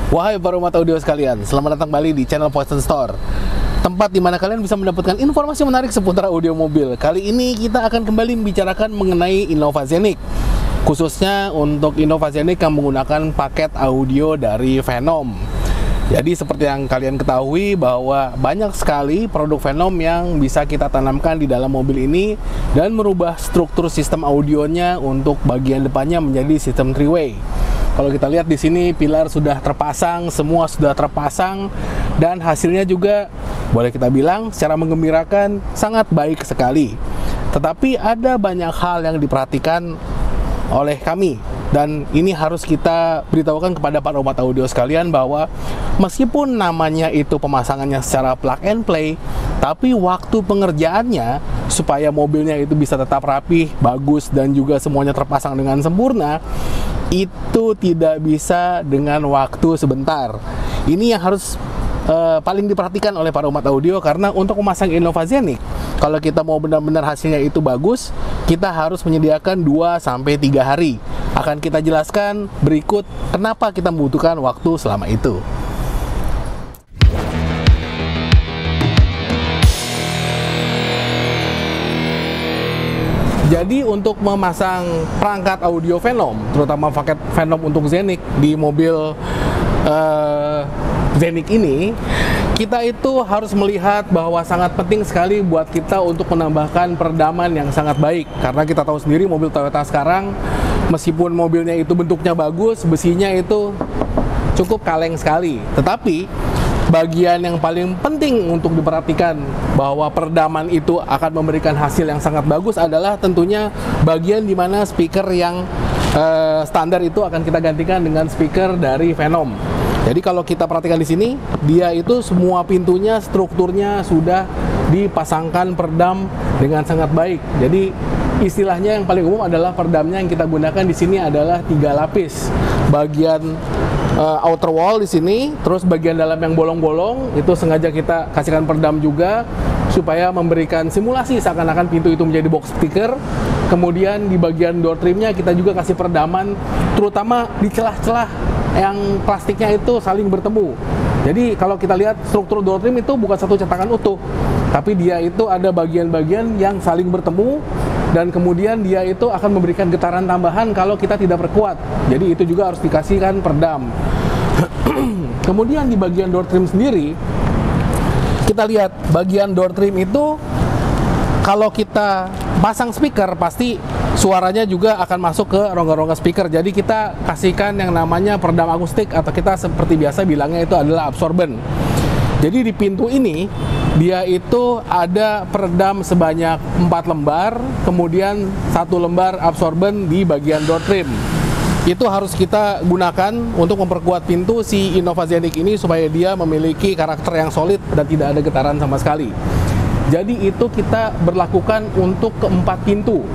Wahai para umat audio sekalian, selamat datang kembali di channel Poison Store, tempat di mana kalian bisa mendapatkan informasi menarik seputar audio mobil. Kali ini kita akan kembali membicarakan mengenai Innovazenic, khususnya untuk Innovazenic yang menggunakan paket audio dari Venom. Jadi seperti yang kalian ketahui bahwa banyak sekali produk Venom yang bisa kita tanamkan di dalam mobil ini dan merubah struktur sistem audionya untuk bagian depannya menjadi sistem 3-way. Kalau kita lihat di sini pilar sudah terpasang, semua sudah terpasang, dan hasilnya juga boleh kita bilang secara menggembirakan sangat baik sekali. Tetapi ada banyak hal yang diperhatikan oleh kami, dan ini harus kita beritahukan kepada para umat audio sekalian bahwa meskipun namanya itu pemasangannya secara plug and play, tapi waktu pengerjaannya supaya mobilnya itu bisa tetap rapih, bagus, dan juga semuanya terpasang dengan sempurna, itu tidak bisa dengan waktu sebentar. Ini yang harus paling diperhatikan oleh para umat audio, karena untuk memasang Innovazenic, kalau kita mau benar-benar hasilnya itu bagus, kita harus menyediakan 2-3 hari. Akan kita jelaskan berikut kenapa kita membutuhkan waktu selama itu. Jadi untuk memasang perangkat audio Venom, terutama paket Venom untuk Zenic di mobil Zenic ini, kita itu harus melihat bahwa sangat penting sekali buat kita untuk menambahkan peredaman yang sangat baik. Karena kita tahu sendiri mobil Toyota sekarang, meskipun mobilnya itu bentuknya bagus, besinya itu cukup kaleng sekali. Tetapi bagian yang paling penting untuk diperhatikan bahwa peredaman itu akan memberikan hasil yang sangat bagus adalah tentunya bagian dimana speaker yang standar itu akan kita gantikan dengan speaker dari Venom. Jadi kalau kita perhatikan di sini, dia itu semua pintunya, strukturnya sudah dipasangkan peredam dengan sangat baik. Jadi istilahnya yang paling umum adalah peredamnya yang kita gunakan di sini adalah 3 lapis. Bagian outer wall di sini, terus bagian dalam yang bolong-bolong itu sengaja kita kasihkan peredam juga supaya memberikan simulasi seakan-akan pintu itu menjadi box speaker. Kemudian di bagian door trimnya kita juga kasih peredaman, terutama di celah-celah yang plastiknya itu saling bertemu. Jadi kalau kita lihat struktur door trim itu bukan satu cetakan utuh, tapi dia itu ada bagian-bagian yang saling bertemu, dan kemudian dia itu akan memberikan getaran tambahan kalau kita tidak perkuat. Jadi itu juga harus dikasihkan peredam. Kemudian di bagian door trim sendiri, kita lihat bagian door trim itu kalau kita pasang speaker pasti suaranya juga akan masuk ke rongga-rongga speaker. Jadi kita kasihkan yang namanya peredam akustik, atau kita seperti biasa bilangnya itu adalah absorben. Jadi di pintu ini dia itu ada peredam sebanyak 4 lembar, kemudian 1 lembar absorben di bagian door trim. Itu harus kita gunakan untuk memperkuat pintu si Innovazenic ini supaya dia memiliki karakter yang solid dan tidak ada getaran sama sekali. Jadi itu kita berlakukan untuk keempat pintu.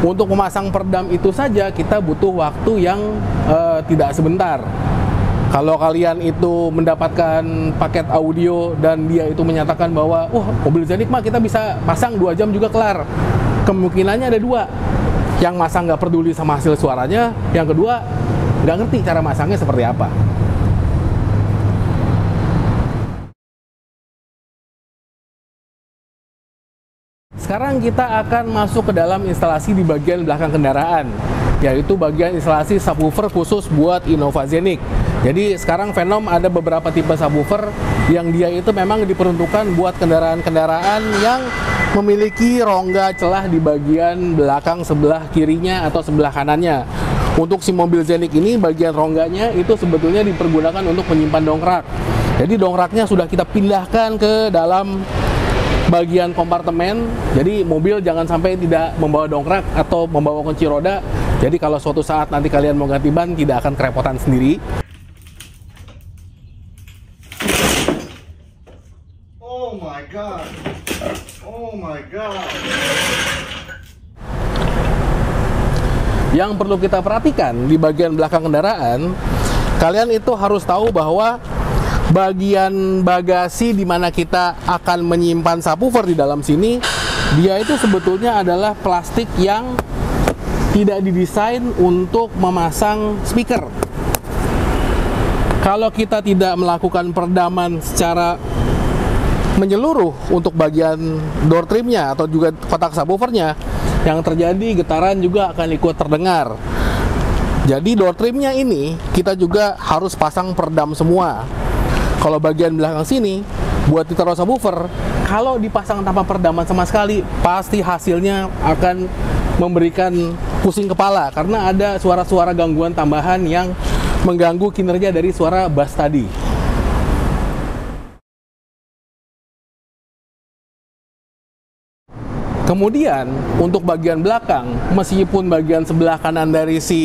Untuk memasang peredam itu saja kita butuh waktu yang tidak sebentar. Kalau kalian itu mendapatkan paket audio dan dia itu menyatakan bahwa mobil Zenic mah kita bisa pasang 2 jam juga kelar, kemungkinannya ada 2. Yang masang nggak peduli sama hasil suaranya, yang kedua nggak ngerti cara masangnya seperti apa. Sekarang kita akan masuk ke dalam instalasi di bagian belakang kendaraan, yaitu bagian instalasi subwoofer khusus buat Innovazenic. Jadi sekarang Venom ada beberapa tipe subwoofer yang dia itu memang diperuntukkan buat kendaraan-kendaraan yang memiliki rongga celah di bagian belakang sebelah kirinya atau sebelah kanannya. Untuk si mobil Zenic ini bagian rongganya itu sebetulnya dipergunakan untuk menyimpan dongkrak. Jadi dongkraknya sudah kita pindahkan ke dalam bagian kompartemen. Jadi mobil jangan sampai tidak membawa dongkrak atau membawa kunci roda. Jadi kalau suatu saat nanti kalian mau ganti ban, tidak akan kerepotan sendiri. Oh my god. Oh my god. Yang perlu kita perhatikan di bagian belakang kendaraan, kalian itu harus tahu bahwa bagian bagasi di mana kita akan menyimpan subwoofer di dalam sini, dia itu sebetulnya adalah plastik yang tidak didesain untuk memasang speaker. Kalau kita tidak melakukan peredaman secara menyeluruh untuk bagian door trimnya atau juga kotak subwoofernya, yang terjadi getaran juga akan ikut terdengar. Jadi door trimnya ini kita juga harus pasang peredam semua. Kalau bagian belakang sini buat ditaruh subwoofer, kalau dipasang tanpa peredaman sama sekali, pasti hasilnya akan memberikan pusing kepala karena ada suara-suara gangguan tambahan yang mengganggu kinerja dari suara bass tadi. Kemudian untuk bagian belakang, meskipun bagian sebelah kanan dari si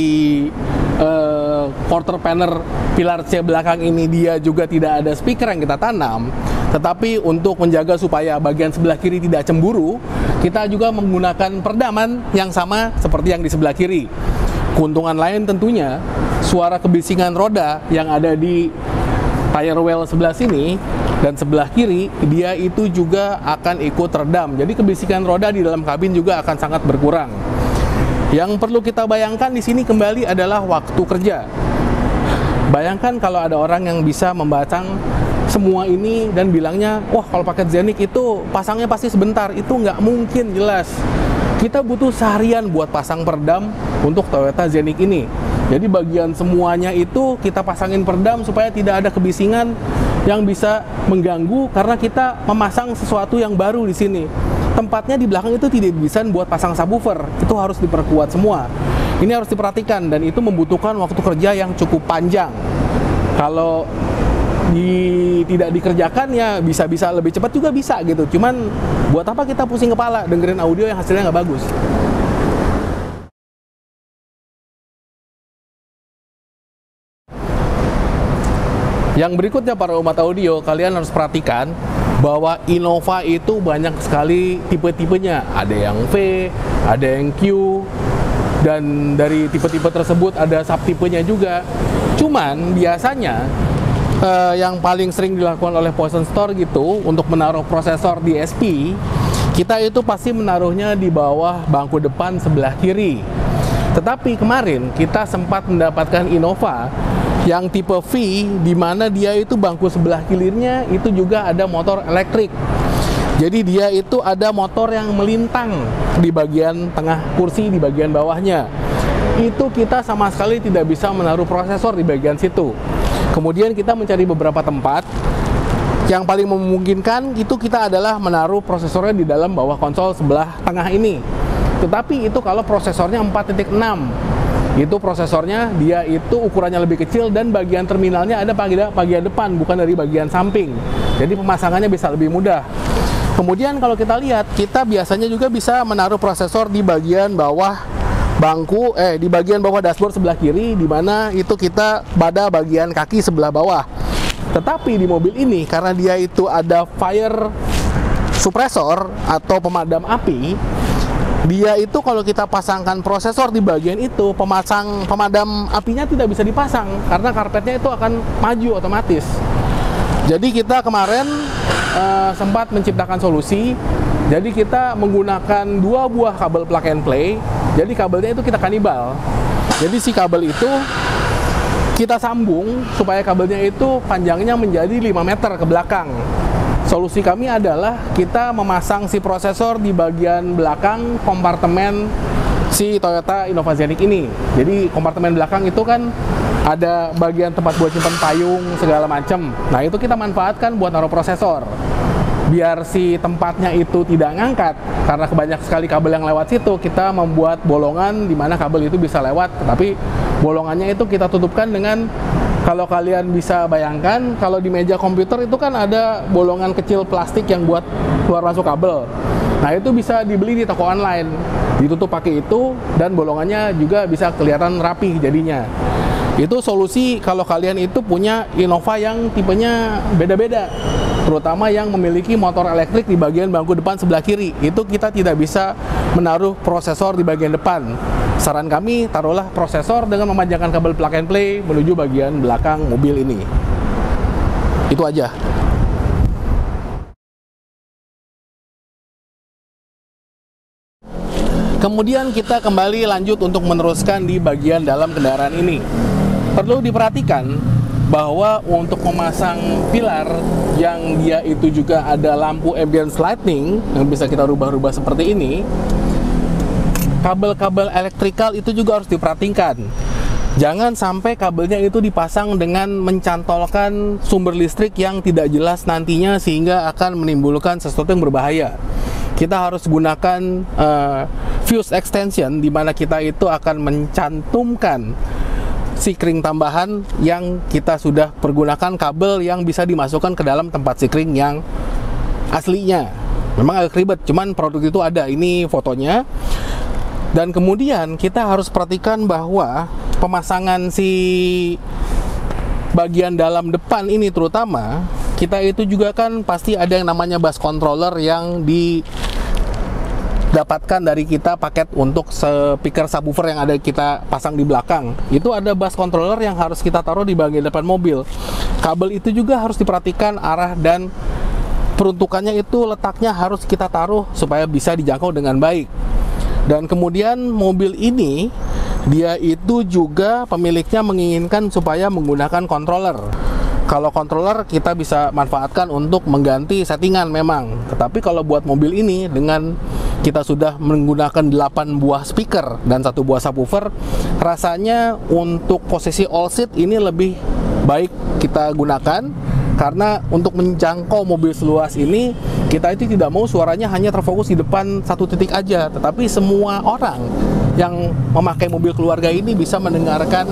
quarter panel pilar C belakang ini dia juga tidak ada speaker yang kita tanam, tetapi untuk menjaga supaya bagian sebelah kiri tidak cemburu, kita juga menggunakan peredaman yang sama seperti yang di sebelah kiri. Keuntungan lain tentunya suara kebisingan roda yang ada di tire well sebelah sini dan sebelah kiri, dia itu juga akan ikut teredam. Jadi kebisingan roda di dalam kabin juga akan sangat berkurang. Yang perlu kita bayangkan di sini kembali adalah waktu kerja. Bayangkan kalau ada orang yang bisa membacang semua ini dan bilangnya, wah kalau paket Zenik itu pasangnya pasti sebentar. Itu nggak mungkin, jelas. Kita butuh seharian buat pasang peredam untuk Toyota Zenik ini. Jadi bagian semuanya itu kita pasangin peredam supaya tidak ada kebisingan yang bisa mengganggu karena kita memasang sesuatu yang baru di sini. Tempatnya di belakang itu tidak bisa buat pasang subwoofer, itu harus diperkuat semua. Ini harus diperhatikan dan itu membutuhkan waktu kerja yang cukup panjang. Kalau tidak dikerjakan ya bisa-bisa lebih cepat juga bisa gitu. Cuman buat apa kita pusing kepala dengerin audio yang hasilnya nggak bagus. Yang berikutnya para umat audio, kalian harus perhatikan bahwa Innova itu banyak sekali tipe-tipenya. Ada yang V, ada yang Q, dan dari tipe-tipe tersebut ada subtipenya juga. Cuman biasanya yang paling sering dilakukan oleh Poison Store gitu untuk menaruh prosesor di SP, kita itu pasti menaruhnya di bawah bangku depan sebelah kiri. Tetapi kemarin kita sempat mendapatkan Innova yang tipe V, di mana dia itu bangku sebelah kirinya itu juga ada motor elektrik. Jadi dia itu ada motor yang melintang di bagian tengah kursi, di bagian bawahnya. Itu kita sama sekali tidak bisa menaruh prosesor di bagian situ. Kemudian kita mencari beberapa tempat. Yang paling memungkinkan itu kita adalah menaruh prosesornya di dalam bawah konsol sebelah tengah ini. Tetapi itu kalau prosesornya 4.6, itu prosesornya dia itu ukurannya lebih kecil dan bagian terminalnya ada bagian depan, bukan dari bagian samping. Jadi pemasangannya bisa lebih mudah. Kemudian kalau kita lihat, kita biasanya juga bisa menaruh prosesor di bagian bawah bangku, di bagian bawah dashboard sebelah kiri, di mana itu kita pada bagian kaki sebelah bawah. Tetapi di mobil ini karena dia itu ada fire suppressor atau pemadam api, dia itu kalau kita pasangkan prosesor di bagian itu, pemadam apinya tidak bisa dipasang karena karpetnya itu akan maju otomatis. Jadi kita kemarin sempat menciptakan solusi. Jadi kita menggunakan 2 buah kabel plug and play. Jadi kabelnya itu kita kanibal. Jadi si kabel itu kita sambung supaya kabelnya itu panjangnya menjadi 5 meter ke belakang. Solusi kami adalah kita memasang si prosesor di bagian belakang kompartemen si Toyota Innova Zenik ini. Jadi kompartemen belakang itu kan ada bagian tempat buat simpan payung segala macam. Nah itu kita manfaatkan buat naruh prosesor. Biar si tempatnya itu tidak ngangkat karena banyak sekali kabel yang lewat situ, kita membuat bolongan di mana kabel itu bisa lewat. Tapi bolongannya itu kita tutupkan dengan, kalau kalian bisa bayangkan, kalau di meja komputer itu kan ada bolongan kecil plastik yang buat keluar masuk kabel. Nah itu bisa dibeli di toko online, ditutup pakai itu dan bolongannya juga bisa kelihatan rapi jadinya. Itu solusi kalau kalian itu punya Innova yang tipenya beda-beda, terutama yang memiliki motor elektrik di bagian bangku depan sebelah kiri. Itu kita tidak bisa menaruh prosesor di bagian depan. Saran kami, taruhlah prosesor dengan memanjangkan kabel plug and play menuju bagian belakang mobil ini. Itu aja. Kemudian kita kembali lanjut untuk meneruskan di bagian dalam kendaraan ini. Perlu diperhatikan bahwa untuk memasang pilar yang dia itu juga ada lampu ambient lighting yang bisa kita rubah-rubah seperti ini, kabel-kabel elektrikal itu juga harus diperhatikan. Jangan sampai kabelnya itu dipasang dengan mencantolkan sumber listrik yang tidak jelas nantinya sehingga akan menimbulkan sesuatu yang berbahaya. Kita harus gunakan fuse extension di mana kita itu akan mencantumkan sikring tambahan yang kita sudah pergunakan kabel yang bisa dimasukkan ke dalam tempat sikring yang aslinya. Memang agak ribet, cuman produk itu ada. Ini fotonya. Dan kemudian kita harus perhatikan bahwa pemasangan si bagian dalam depan ini terutama, kita itu juga kan pasti ada yang namanya bus controller yang didapatkan dari kita paket untuk speaker subwoofer yang ada kita pasang di belakang. Itu ada bus controller yang harus kita taruh di bagian depan mobil. Kabel itu juga harus diperhatikan arah dan peruntukannya itu letaknya harus kita taruh supaya bisa dijangkau dengan baik. Dan kemudian mobil ini dia itu juga pemiliknya menginginkan supaya menggunakan controller. Kalau controller kita bisa manfaatkan untuk mengganti settingan memang. Tetapi kalau buat mobil ini dengan kita sudah menggunakan 8 buah speaker dan 1 buah subwoofer, rasanya untuk posisi all seat ini lebih baik kita gunakan. Karena untuk menjangkau mobil seluas ini, kita itu tidak mau suaranya hanya terfokus di depan satu titik aja, tetapi semua orang yang memakai mobil keluarga ini bisa mendengarkan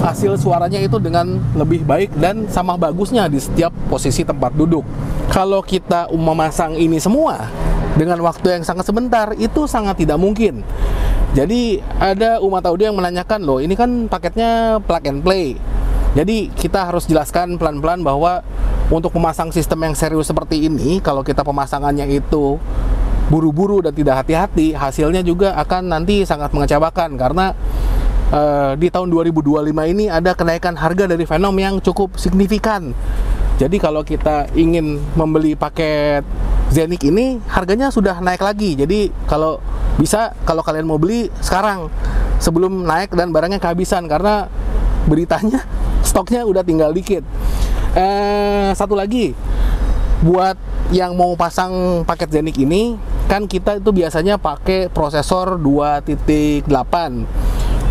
hasil suaranya itu dengan lebih baik dan sama bagusnya di setiap posisi tempat duduk. Kalau kita memasang ini semua dengan waktu yang sangat sebentar, itu sangat tidak mungkin. Jadi ada umat audio yang menanyakan, loh ini kan paketnya plug and play. Jadi kita harus jelaskan pelan-pelan bahwa untuk memasang sistem yang serius seperti ini, kalau kita pemasangannya itu buru-buru dan tidak hati-hati, hasilnya juga akan nanti sangat mengecewakan. Karena di tahun 2025 ini ada kenaikan harga dari Venom yang cukup signifikan. Jadi kalau kita ingin membeli paket Zenik ini, harganya sudah naik lagi. Jadi kalau bisa, kalau kalian mau beli sekarang sebelum naik dan barangnya kehabisan, karena beritanya stoknya udah tinggal dikit. Satu lagi, buat yang mau pasang paket Zenik ini, kan kita itu biasanya pakai prosesor 2.8.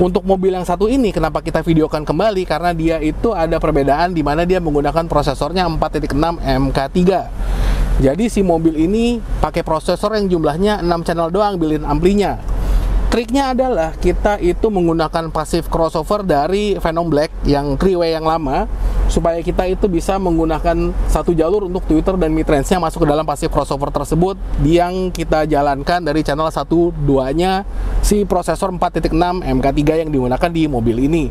Untuk mobil yang satu ini, kenapa kita videokan kembali? Karena dia itu ada perbedaan di mana dia menggunakan prosesornya 4.6 MK3. Jadi si mobil ini pakai prosesor yang jumlahnya 6 channel doang built-in amplinya. Triknya adalah kita itu menggunakan passive crossover dari Venom Black yang 3-way yang lama, supaya kita itu bisa menggunakan satu jalur untuk tweeter dan midrange-nya masuk ke dalam passive crossover tersebut yang kita jalankan dari channel 1-2-nya si prosesor 4.6 MK3 yang digunakan di mobil ini.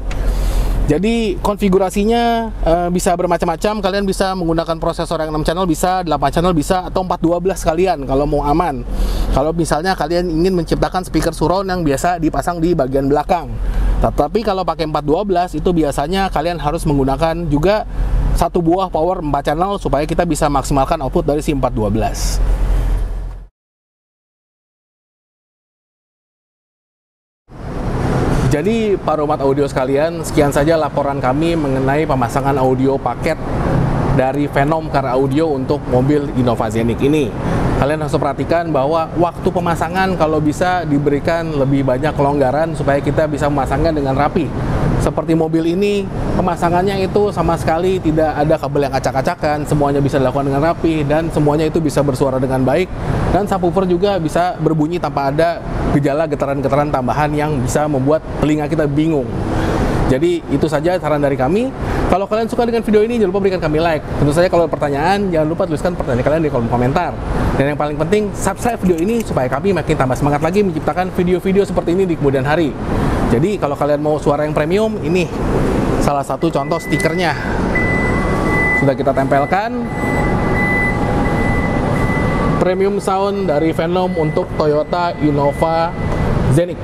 Jadi konfigurasinya bisa bermacam-macam. Kalian bisa menggunakan prosesor yang 6 channel bisa, 8 channel bisa, atau 412 sekalian kalau mau aman. Kalau misalnya kalian ingin menciptakan speaker surround yang biasa dipasang di bagian belakang. Tetapi kalau pakai 412 itu biasanya kalian harus menggunakan juga satu buah power 4 channel supaya kita bisa maksimalkan output dari si 412. Jadi para umat audio sekalian, sekian saja laporan kami mengenai pemasangan audio paket dari Venom Car Audio untuk mobil Innova Zenik ini. Kalian harus perhatikan bahwa waktu pemasangan kalau bisa diberikan lebih banyak kelonggaran supaya kita bisa memasangnya dengan rapi. Seperti mobil ini, pemasangannya itu sama sekali tidak ada kabel yang acak-acakan, semuanya bisa dilakukan dengan rapi dan semuanya itu bisa bersuara dengan baik, dan subwoofer juga bisa berbunyi tanpa ada gejala getaran-getaran tambahan yang bisa membuat telinga kita bingung. Jadi itu saja saran dari kami. Kalau kalian suka dengan video ini, jangan lupa berikan kami like. Tentu saja kalau ada pertanyaan, jangan lupa tuliskan pertanyaan kalian di kolom komentar. Dan yang paling penting, subscribe video ini supaya kami makin tambah semangat lagi menciptakan video-video seperti ini di kemudian hari. Jadi kalau kalian mau suara yang premium, ini salah satu contoh stikernya. Sudah kita tempelkan. Premium sound dari Venom untuk Toyota Innova Zenik.